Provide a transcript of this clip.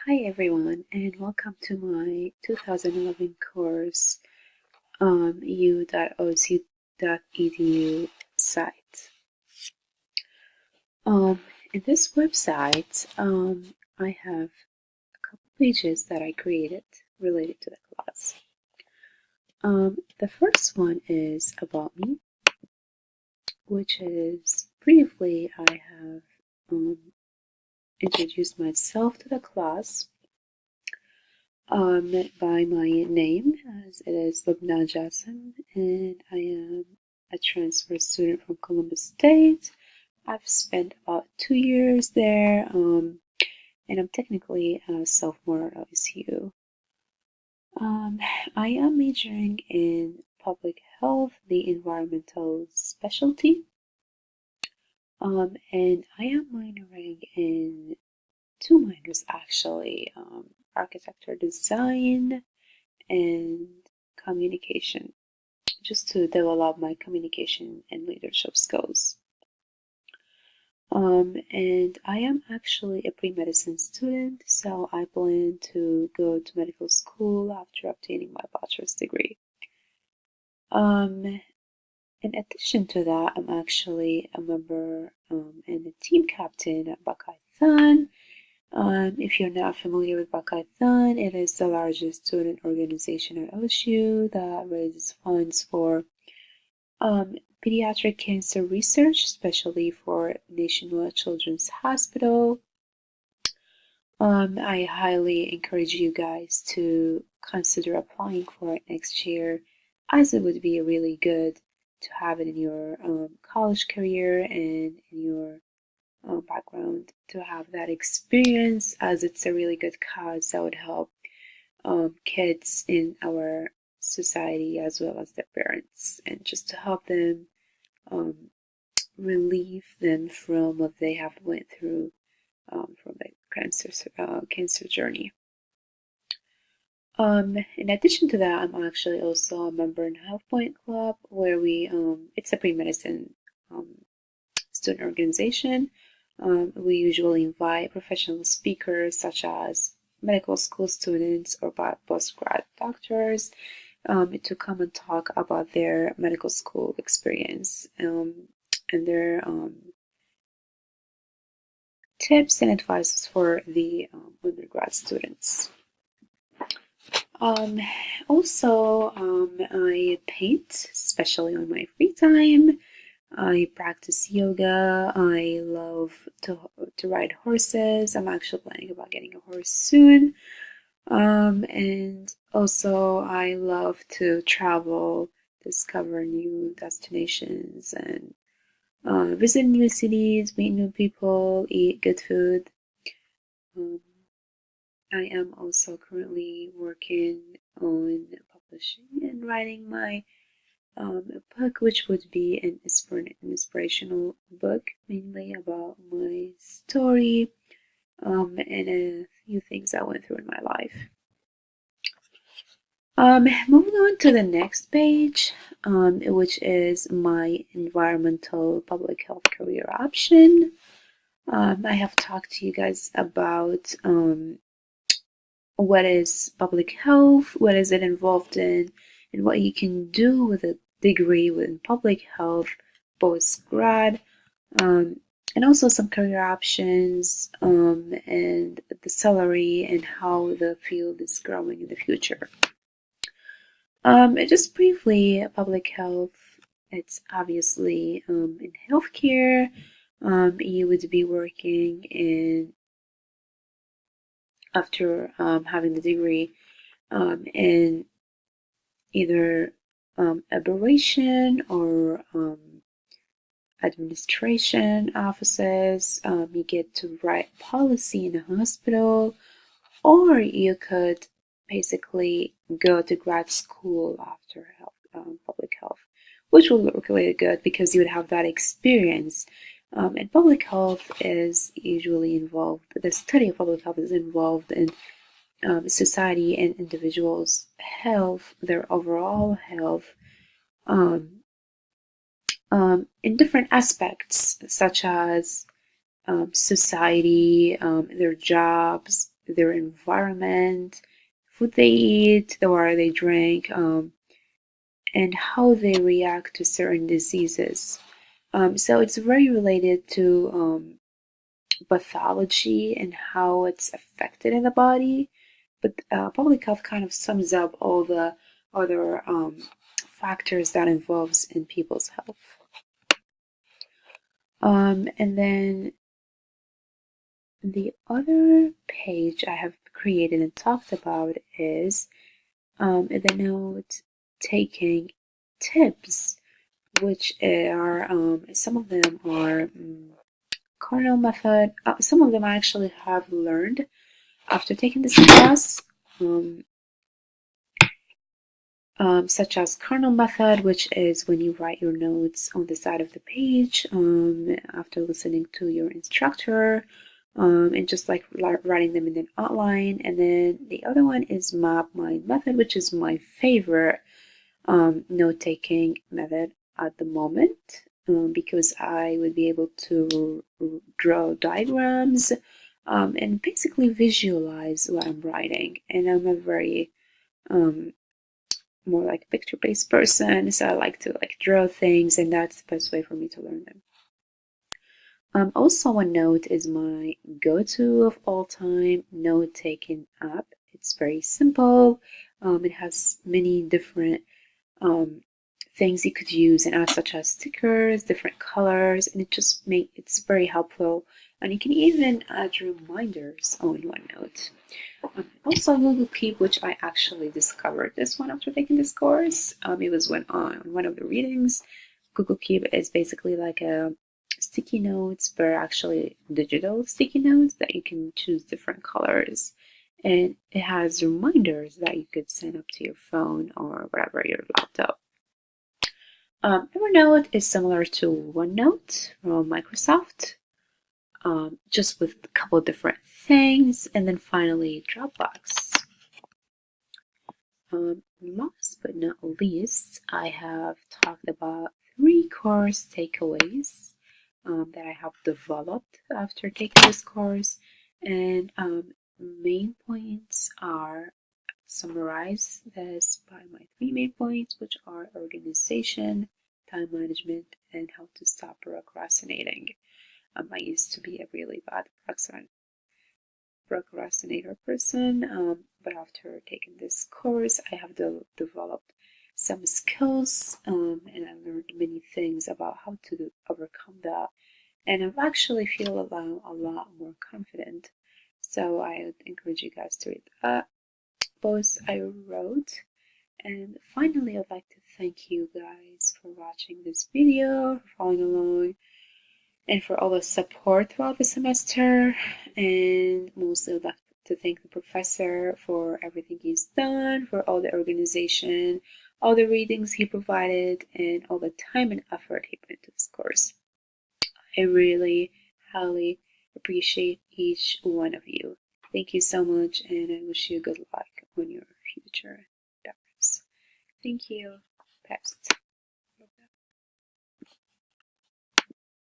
Hi everyone, and welcome to my 2011 course u.osu.edu site. In this website, I have a couple pages that I created related to the class. The first one is about me, which is briefly I have introduced myself to the class by my name, as it is Lubna Jassim, and I am a transfer student from Columbus State. I've spent about 2 years there, and I'm technically a sophomore at OSU. I am majoring in public health, the environmental specialty, and I am minoring in two minors actually, architecture design and communication, just to develop my communication and leadership skills. And I am actually a pre-medicine student, so I plan to go to medical school after obtaining my bachelor's degree. In addition to that, I'm actually a member and a team captain at Buckeye Thon. If you're not familiar with Buckeye Thon, it is the largest student organization at OSU that raises funds for pediatric cancer research, especially for Nationwide Children's Hospital. I highly encourage you guys to consider applying for it next year, as it would be really good to have it in your college career and in your background, to have that experience, as it's a really good cause that would help kids in our society as well as their parents, and just to help them relieve them from what they have went through from the cancer journey. In addition to that, I'm actually also a member in Health Point Club, where it's a pre-medicine student organization. We usually invite professional speakers such as medical school students or postgrad doctors to come and talk about their medical school experience and their tips and advices for the undergrad students. Also, I paint, especially on my free time. I practice yoga. I love to ride horses. I'm actually planning about getting a horse soon. And also, I love to travel, discover new destinations, and visit new cities, meet new people, eat good food. I am also currently working on publishing and writing my book, which would be an inspirational book, mainly about my story and a few things I went through in my life. Moving on to the next page, which is my environmental public health career option. I have talked to you guys about what is public health, what is it involved in, and what you can do with a degree within public health post-grad, and also some career options and the salary and how the field is growing in the future. Just briefly, public health, it's obviously in healthcare. You would be working in after having the degree in either operation or administration offices. You get to write policy in a hospital, or you could basically go to grad school after public health, which will look really good because you would have that experience. And public health is usually involved, the study of public health is involved in society and individuals' health, their overall health, in different aspects, such as society, their jobs, their environment, food they eat, the water they drink, and how they react to certain diseases. So it's very related to pathology and how it's affected in the body. But public health kind of sums up all the other factors that involves in people's health. And then the other page I have created and talked about is the note taking tips, which are some of them are Cornell method. Some of them I actually have learned after taking this class, such as Cornell method, which is when you write your notes on the side of the page after listening to your instructor, and just like writing them in an outline. And then the other one is Map Mind method, which is my favorite note-taking method at the moment, because I would be able to draw diagrams and basically visualize what I'm writing. And I'm a very more like picture-based person, so I like to draw things, and that's the best way for me to learn them. Also, OneNote is my go-to of all time note-taking app. It's very simple. It has many different things you could use and add, such as stickers, different colors, and it's very helpful. And you can even add reminders on OneNote. Also, Google Keep, which I actually discovered this one after taking this course. It was on one of the readings. Google Keep is basically like a sticky notes, but actually digital sticky notes that you can choose different colors. And it has reminders that you could send up to your phone or whatever, your laptop. Evernote is similar to OneNote from Microsoft, just with a couple different things. And then finally, Dropbox. Last but not least, I have talked about 3 course takeaways that I have developed after taking this course. And main points are summarize this by my 3 main points, which are organization, time management, and how to stop procrastinating. I used to be a really bad procrastinator person, but after taking this course, I have developed some skills, and I learned many things about how to overcome that. And I actually feel a lot more confident. So I would encourage you guys to read that post I wrote. And finally, I'd like to thank you guys for watching this video, for following along, and for all the support throughout the semester. And mostly I'd like to thank the professor for everything he's done, for all the organization, all the readings he provided, and all the time and effort he put into this course. I really highly appreciate each one of you. Thank you so much, and I wish you good luck on your future endeavors. Thank you. Best.